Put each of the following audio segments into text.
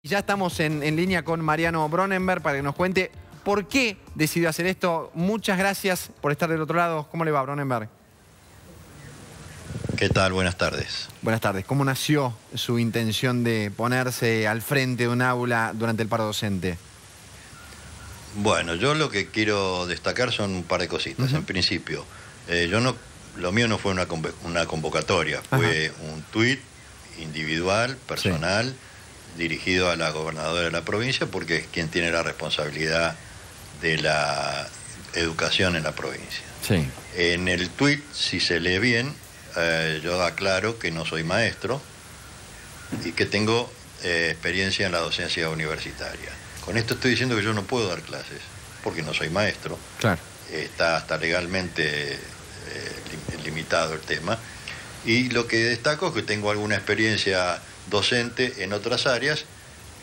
Ya estamos en línea con Mariano Bronenberg para que nos cuente por qué decidió hacer esto. Muchas gracias por estar del otro lado. ¿Cómo le va, Bronenberg? ¿Qué tal? Buenas tardes. Buenas tardes. ¿Cómo nació su intención de ponerse al frente de un aula durante el paro docente? Bueno, yo lo que quiero destacar son un par de cositas. En principio, lo mío no fue una convocatoria, fue un tuit individual, personal, dirigido a la gobernadora de la provincia, porque es quien tiene la responsabilidad de la educación en la provincia. Sí. En el tuit, si se lee bien, yo aclaro que no soy maestro y que tengo experiencia en la docencia universitaria. Con esto estoy diciendo que yo no puedo dar clases, porque no soy maestro. Claro. Está hasta legalmente limitado el tema. Y lo que destaco es que tengo alguna experiencia docente en otras áreas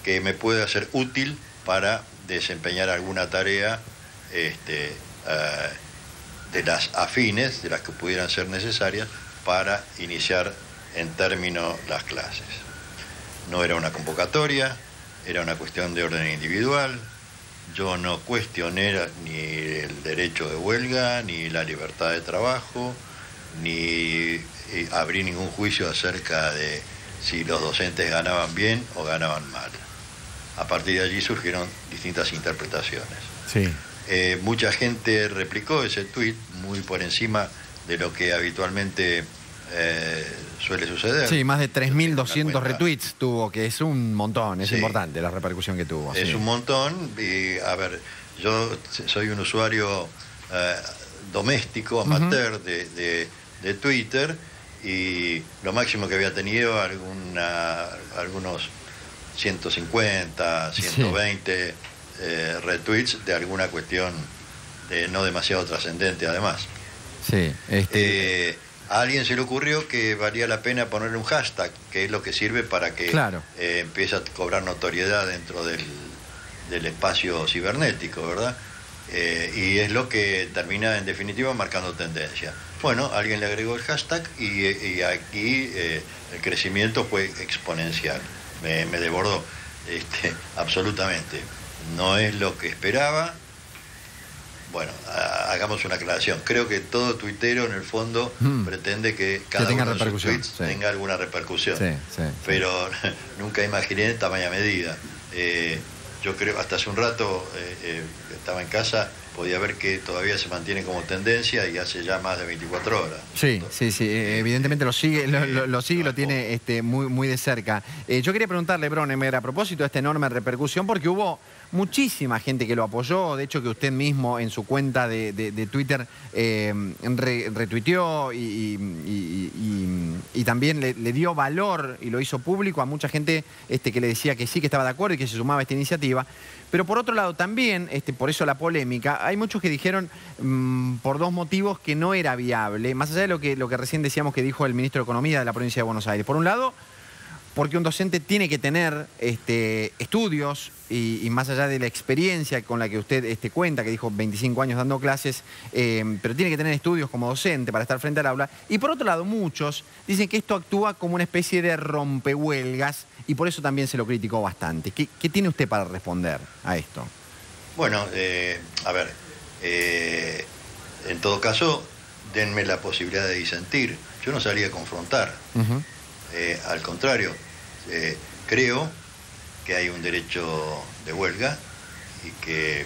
que me puede hacer útil para desempeñar alguna tarea de las afines, de las que pudieran ser necesarias para iniciar en término las clases. No era una convocatoria, era una cuestión de orden individual. Yo no cuestioné ni el derecho de huelga, ni la libertad de trabajo, ni abrí ningún juicio acerca de si los docentes ganaban bien o ganaban mal. A partir de allí surgieron distintas interpretaciones. Sí. Mucha gente replicó ese tuit muy por encima de lo que habitualmente suele suceder. Sí, más de 3.200 retweets tuvo, que es un montón, es importante la repercusión que tuvo. Es un montón, y a ver, yo soy un usuario doméstico, amateur de Twitter, y lo máximo que había tenido algunos 150, 120 retweets de alguna cuestión no demasiado trascendente además. Sí. A alguien se le ocurrió que valía la pena ponerle un hashtag, que es lo que sirve para que empiece a cobrar notoriedad dentro del espacio cibernético, ¿verdad? Y es lo que termina en definitiva marcando tendencia. Bueno, alguien le agregó el hashtag y aquí el crecimiento fue exponencial. Me desbordó absolutamente. No es lo que esperaba. Bueno, hagamos una aclaración. Creo que todo tuitero en el fondo pretende que cada uno de sus tweets tenga alguna repercusión. Pero nunca imaginé en tamaña medida. Yo creo, hasta hace un rato estaba en casa, podía ver que todavía se mantiene como tendencia y hace ya más de 24 horas. Sí, evidentemente lo sigue y lo tiene muy de cerca. Yo quería preguntarle, Bronenberg, a propósito de esta enorme repercusión, porque hubo muchísima gente que lo apoyó, de hecho que usted mismo en su cuenta de Twitter retuiteó y también le dio valor y lo hizo público a mucha gente que le decía que sí, que estaba de acuerdo y que se sumaba a esta iniciativa. Pero por otro lado también, por eso la polémica, hay muchos que dijeron por dos motivos que no era viable, más allá de lo que recién decíamos que dijo el ministro de Economía de la provincia de Buenos Aires. Por un lado, porque un docente tiene que tener estudios y más allá de la experiencia con la que usted cuenta, que dijo 25 años dando clases, pero tiene que tener estudios como docente para estar frente al aula. Y por otro lado, muchos dicen que esto actúa como una especie de rompehuelgas y por eso también se lo criticó bastante. ¿Qué tiene usted para responder a esto? Bueno, a ver, en todo caso, denme la posibilidad de disentir. Yo no salí a confrontar. Al contrario, creo que hay un derecho de huelga y que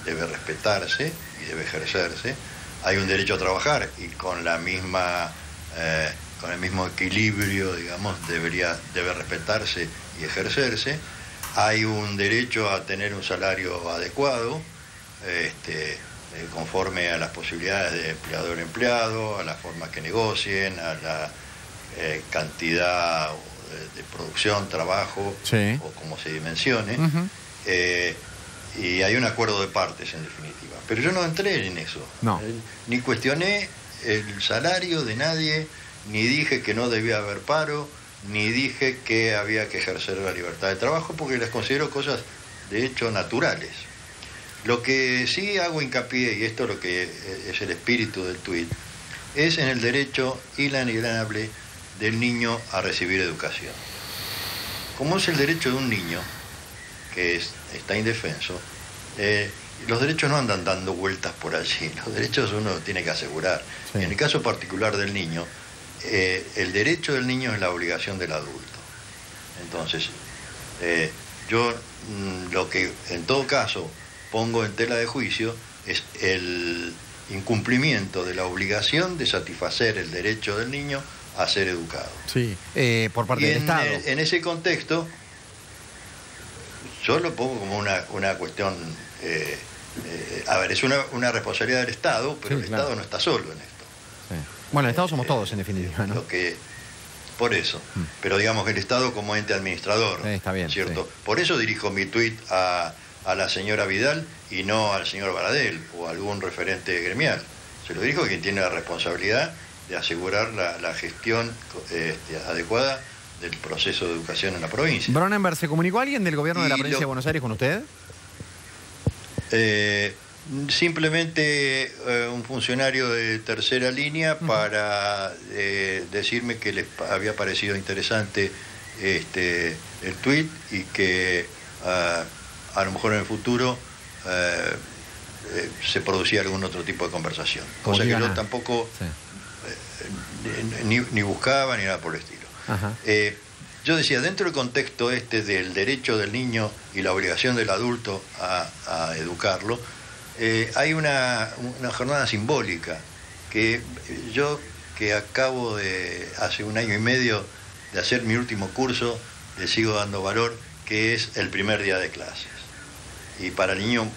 debe respetarse y debe ejercerse. Hay un derecho a trabajar y con el mismo equilibrio, digamos, debe respetarse y ejercerse. Hay un derecho a tener un salario adecuado, conforme a las posibilidades de empleador-empleado, a las formas que negocien, a la cantidad de producción, trabajo, o como se dimensione. Y hay un acuerdo de partes, en definitiva. Pero yo no entré en eso. Ni cuestioné el salario de nadie, ni dije que no debía haber paro, ni dije que había que ejercer la libertad de trabajo, porque las considero cosas, de hecho, naturales. Lo que sí hago hincapié, y esto es lo que es el espíritu del tuit, es en el derecho inalienable del niño a recibir educación. como es el derecho de un niño, que está indefenso, los derechos no andan dando vueltas por allí, los derechos uno tiene que asegurar. Sí. En el caso particular del niño, el derecho del niño es la obligación del adulto. Entonces, yo lo que en todo caso pongo en tela de juicio es el incumplimiento de la obligación de satisfacer el derecho del niño a ser educado. Sí, por parte del Estado. En ese contexto, yo lo pongo como una cuestión... a ver, es una responsabilidad del Estado, pero sí, el Estado no está solo en esto. Sí. Bueno, el Estado somos todos, en definitiva, ¿no? Por eso. Pero digamos que el Estado como ente administrador, está bien, ¿cierto? Sí. Por eso dirijo mi tuit a la señora Vidal y no al señor Baradel o a algún referente gremial. Se lo dirijo a quien tiene la responsabilidad de asegurar la gestión adecuada del proceso de educación en la provincia. Bronenberg, ¿se comunicó alguien del gobierno de la provincia de Buenos Aires con usted? Simplemente un funcionario de tercera línea para decirme que les había parecido interesante el tuit y que a lo mejor en el futuro se producía algún otro tipo de conversación. Cosa que yo tampoco ni buscaba ni nada por el estilo. Yo decía, dentro del contexto del derecho del niño y la obligación del adulto a educarlo, hay una jornada simbólica que yo, que acabo hace 1 año y medio de hacer mi último curso, le sigo dando valor, que es el primer día de clases. Y para el niño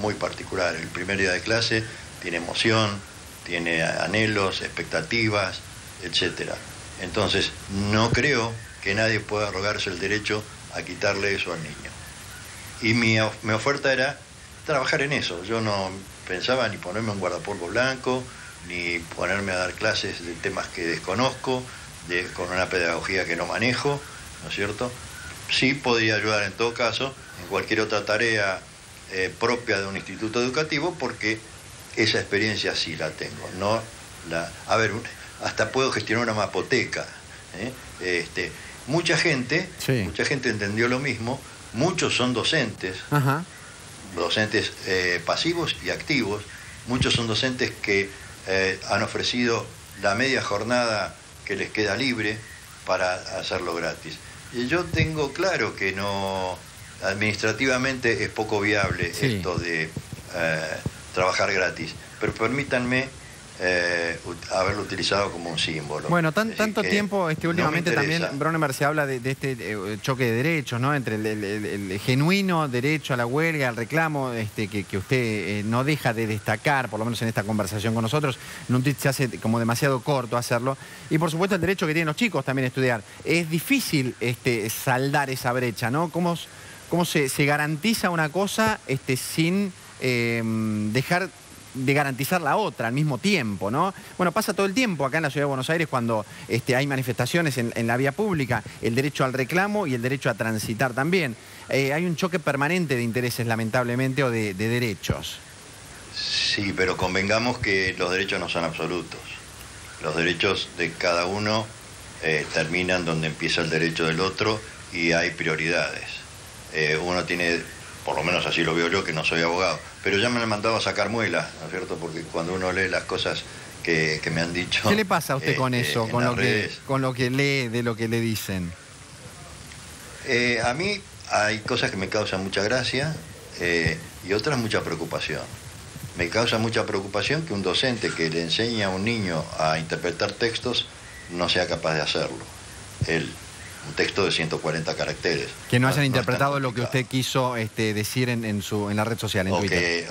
muy particular, el primer día de clase tiene emoción, tiene anhelos, expectativas, etc. Entonces, no creo que nadie pueda arrogarse el derecho a quitarle eso al niño. Y mi oferta era trabajar en eso. Yo no pensaba ni ponerme un guardapolvo blanco, ni ponerme a dar clases de temas que desconozco, con una pedagogía que no manejo, ¿no es cierto? Sí podría ayudar en todo caso en cualquier otra tarea propia de un instituto educativo, porque esa experiencia sí la tengo. Hasta puedo gestionar una mapoteca. Mucha gente entendió lo mismo, muchos son docentes, docentes pasivos y activos, muchos son docentes que han ofrecido la media jornada que les queda libre para hacerlo gratis. Y yo tengo claro que administrativamente es poco viable esto de trabajar gratis, pero permítanme haberlo utilizado como un símbolo. Bueno, tanto tiempo últimamente también, Bronenberg, se habla de este choque de derechos, ¿no? Entre el genuino derecho a la huelga, al reclamo, que usted no deja de destacar, por lo menos en esta conversación con nosotros. En un tuit se hace como demasiado corto hacerlo. Y por supuesto el derecho que tienen los chicos también a estudiar. Es difícil saldar esa brecha, ¿no? ¿Cómo se garantiza una cosa sin dejar de garantizar la otra al mismo tiempo, ¿no? Bueno, pasa todo el tiempo acá en la Ciudad de Buenos Aires cuando hay manifestaciones en la vía pública, el derecho al reclamo y el derecho a transitar también. Hay un choque permanente de intereses, lamentablemente, o de derechos. Sí, pero convengamos que los derechos no son absolutos. Los derechos de cada uno terminan donde empieza el derecho del otro y hay prioridades. Uno tiene, por lo menos así lo veo yo, que no soy abogado, pero ya me han mandado a sacar muelas, ¿no es cierto? Porque cuando uno lee las cosas que me han dicho... ¿Qué le pasa a usted con eso, con lo que lee de lo que le dicen? A mí hay cosas que me causan mucha gracia y otras mucha preocupación. Me causa mucha preocupación que un docente que le enseña a un niño a interpretar textos no sea capaz de hacerlo. Un texto de 140 caracteres. Que no hayan interpretado lo que usted quiso decir en la red social, en Twitter.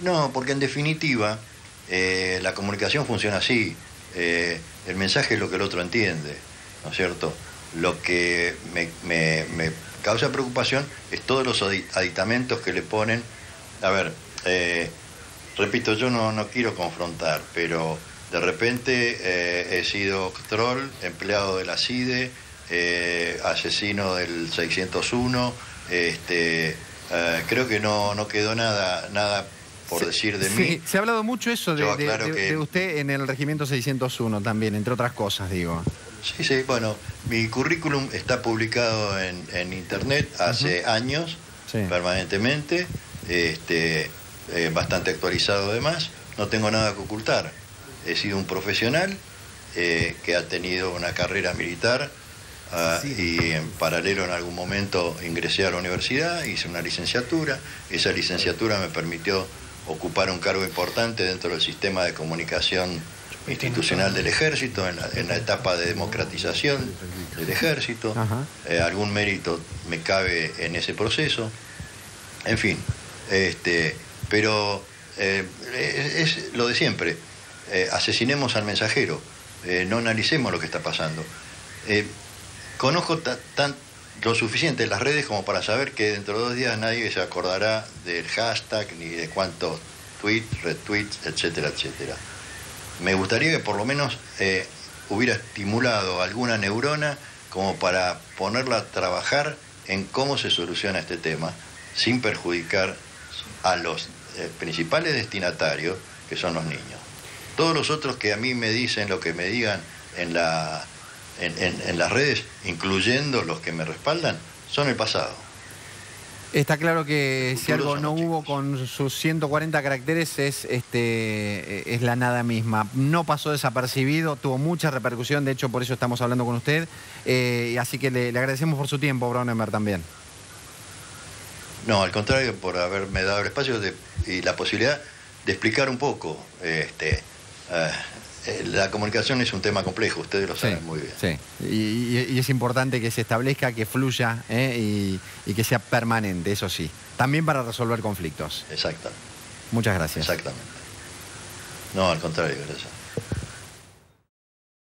No, porque en definitiva la comunicación funciona así. El mensaje es lo que el otro entiende, ¿no es cierto? Lo que me causa preocupación es todos los aditamentos que le ponen. A ver, repito, yo no quiero confrontar, pero de repente he sido troll, empleado de la CIDE, asesino del 601, creo que no quedó nada por decir de mí. Se ha hablado mucho eso de usted en el Regimiento 601 también, entre otras cosas, digo. Sí, bueno, mi currículum está publicado en internet hace años, permanentemente, bastante actualizado además, no tengo nada que ocultar. He sido un profesional que ha tenido una carrera militar y en paralelo en algún momento ingresé a la universidad, hice una licenciatura, esa licenciatura me permitió ocupar un cargo importante dentro del sistema de comunicación institucional del ejército, en la etapa de democratización del ejército. Algún mérito me cabe en ese proceso. En fin, pero es lo de siempre. Asesinemos al mensajero, no analicemos lo que está pasando. Conozco lo suficiente en las redes como para saber que dentro de 2 días nadie se acordará del hashtag, ni de cuántos tweets, retweets, etcétera, etcétera. Me gustaría que por lo menos hubiera estimulado alguna neurona como para ponerla a trabajar en cómo se soluciona este tema, sin perjudicar a los principales destinatarios, que son los niños. Todos los otros que a mí me dicen lo que me digan en las redes, incluyendo los que me respaldan, son el pasado. Está claro que si algo no hubo con sus 140 caracteres es la nada misma. No pasó desapercibido, tuvo mucha repercusión, de hecho por eso estamos hablando con usted. Así que le agradecemos por su tiempo, Braunemberg, también. No, al contrario, por haberme dado el espacio y la posibilidad de explicar un poco. La comunicación es un tema complejo, ustedes lo saben muy bien. Sí, y es importante que se establezca, que fluya y que sea permanente, eso sí. También para resolver conflictos. Exactamente. Muchas gracias. Exactamente. No, al contrario, gracias.